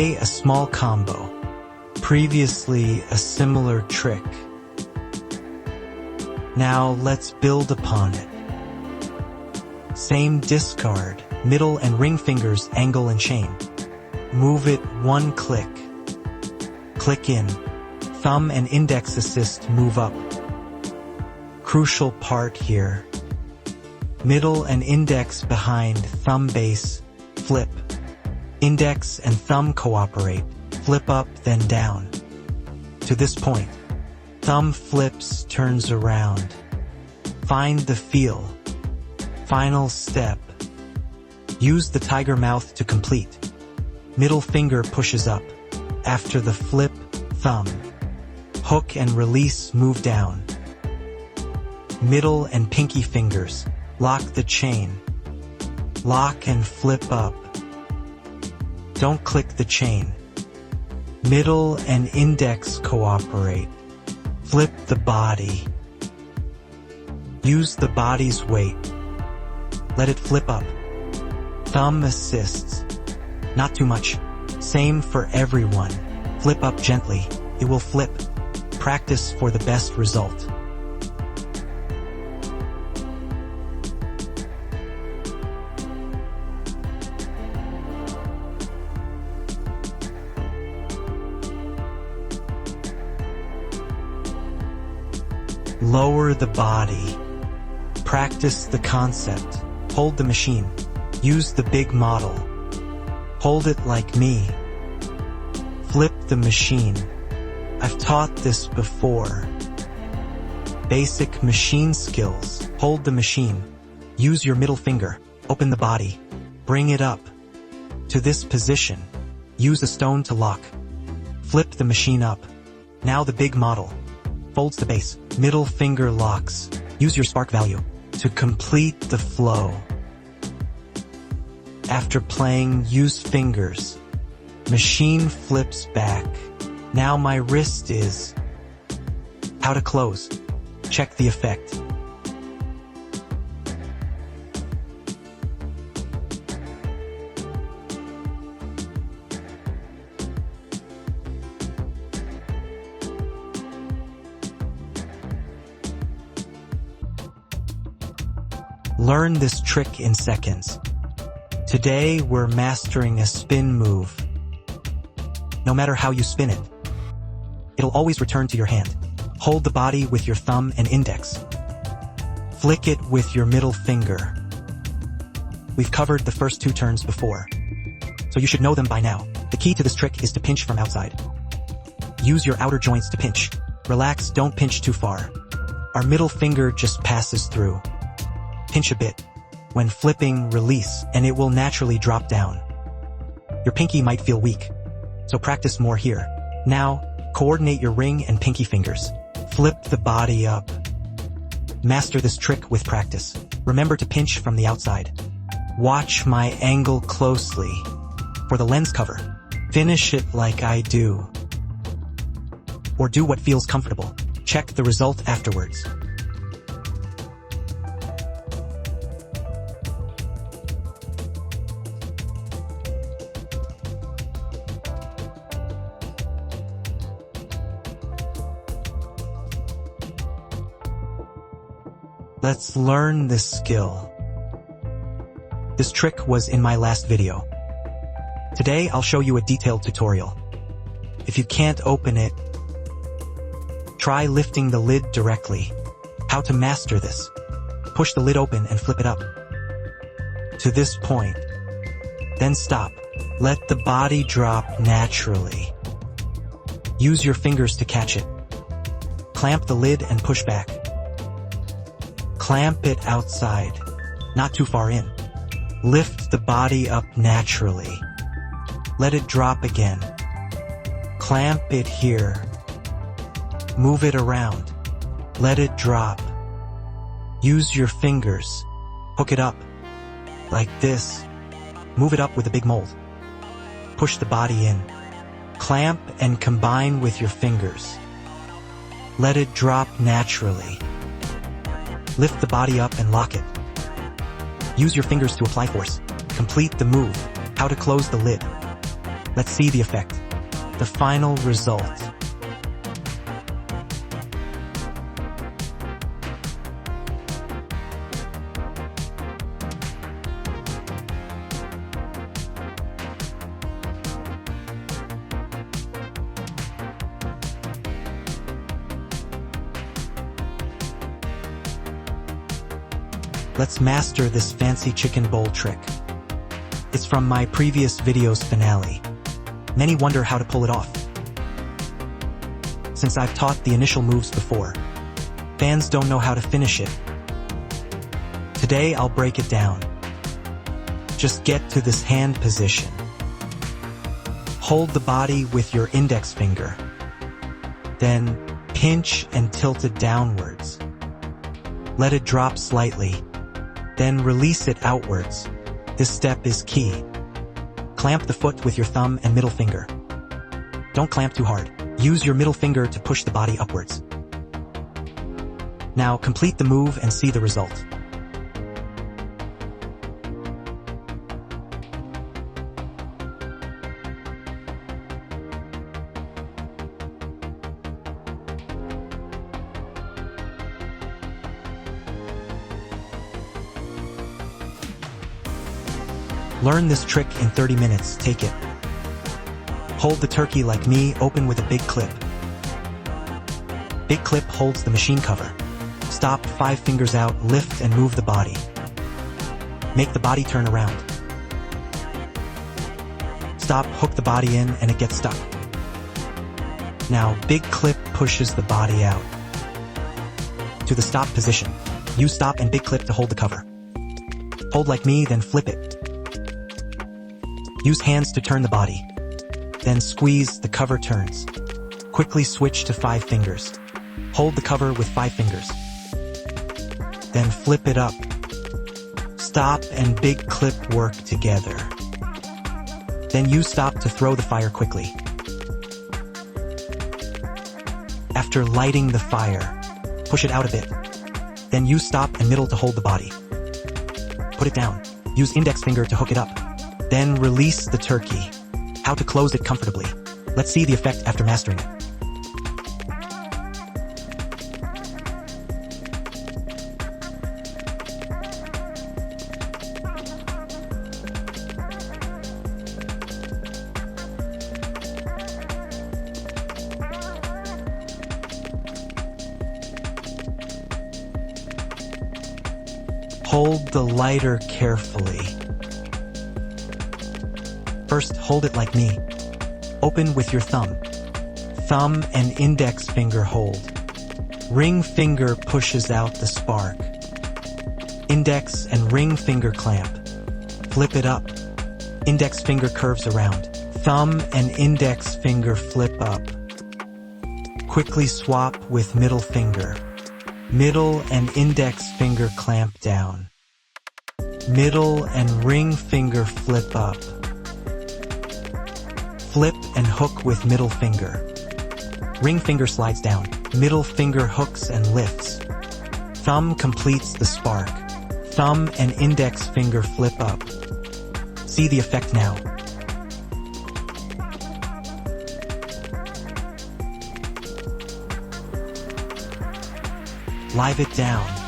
A small combo. Previously a similar trick. Now let's build upon it. Same discard, middle and ring fingers angle and chain. Move it one click. Click in. Thumb and index assist move up. Crucial part here. Middle and index behind, thumb base, flip. Index and thumb cooperate, flip up then down. To this point, thumb flips, turns around. Find the feel. Final step. Use the tiger mouth to complete. Middle finger pushes up. After the flip, thumb. Hook and release move down. Middle and pinky fingers. Lock the chain. Lock and flip up. Don't click the chain. Middle and index cooperate. Flip the body. Use the body's weight. Let it flip up. Thumb assists. Not too much. Same for everyone. Flip up gently. It will flip. Practice for the best result. Lower the body. Practice the concept. Hold the machine. Use the big model. Hold it like me. Flip the machine. I've taught this before. Basic machine skills. Hold the machine. Use your middle finger. Open the body. Bring it up. To this position. Use a stone to lock. Flip the machine up. Now the big model. Folds the base. Middle finger locks. Use your spark value to complete the flow. After playing, use fingers. Machine flips back. Now my wrist is. How to close. Check the effect. Learn this trick in seconds. Today we're mastering a spin move. No matter how you spin it, it'll always return to your hand. Hold the body with your thumb and index. Flick it with your middle finger. We've covered the first two turns before, so you should know them by now. The key to this trick is to pinch from outside. Use your outer joints to pinch. Relax, don't pinch too far. Our middle finger just passes through. Pinch a bit. When flipping, release, and it will naturally drop down. Your pinky might feel weak, so practice more here. Now, coordinate your ring and pinky fingers. Flip the body up. Master this trick with practice. Remember to pinch from the outside. Watch my angle closely. For the lens cover, finish it like I do. Or do what feels comfortable. Check the result afterwards. Let's learn this skill. This trick was in my last video. Today I'll show you a detailed tutorial. If you can't open it, try lifting the lid directly. How to master this? Push the lid open and flip it up. To this point. Then stop. Let the body drop naturally. Use your fingers to catch it. Clamp the lid and push back. Clamp it outside, not too far in. Lift the body up naturally. Let it drop again. Clamp it here. Move it around. Let it drop. Use your fingers. Hook it up. Like this. Move it up with a big mold. Push the body in. Clamp and combine with your fingers. Let it drop naturally. Lift the body up and lock it. Use your fingers to apply force. Complete the move. How to close the lid. Let's see the effect. The final result. Let's master this fancy chicken bowl trick. It's from my previous video's finale. Many wonder how to pull it off. Since I've taught the initial moves before, fans don't know how to finish it. Today I'll break it down. Just get to this hand position. Hold the body with your index finger. Then pinch and tilt it downwards. Let it drop slightly. Then release it outwards. This step is key. Clamp the foot with your thumb and middle finger. Don't clamp too hard. Use your middle finger to push the body upwards. Now complete the move and see the result. Learn this trick in 30 minutes, take it. Hold the turkey like me, open with a big clip. Big clip holds the machine cover. Stop, 5 fingers out, lift and move the body. Make the body turn around. Stop, hook the body in and it gets stuck. Now, big clip pushes the body out. To the stop position. Use stop and big clip to hold the cover. Hold like me, then flip it. Use hands to turn the body. Then squeeze, the cover turns. Quickly switch to 5 fingers. Hold the cover with 5 fingers. Then flip it up. Stop and big clip work together. Then use stop to throw the fire quickly. After lighting the fire, push it out a bit. Then use stop and middle to hold the body. Put it down. Use index finger to hook it up. Then release the turkey. How to close it comfortably. Let's see the effect after mastering it. Hold the lighter carefully. First, hold it like me. Open with your thumb. Thumb and index finger hold. Ring finger pushes out the spark. Index and ring finger clamp. Flip it up. Index finger curves around. Thumb and index finger flip up. Quickly swap with middle finger. Middle and index finger clamp down. Middle and ring finger flip up. Flip and hook with middle finger. Ring finger slides down. Middle finger hooks and lifts. Thumb completes the spark. Thumb and index finger flip up. See the effect now. Live it down.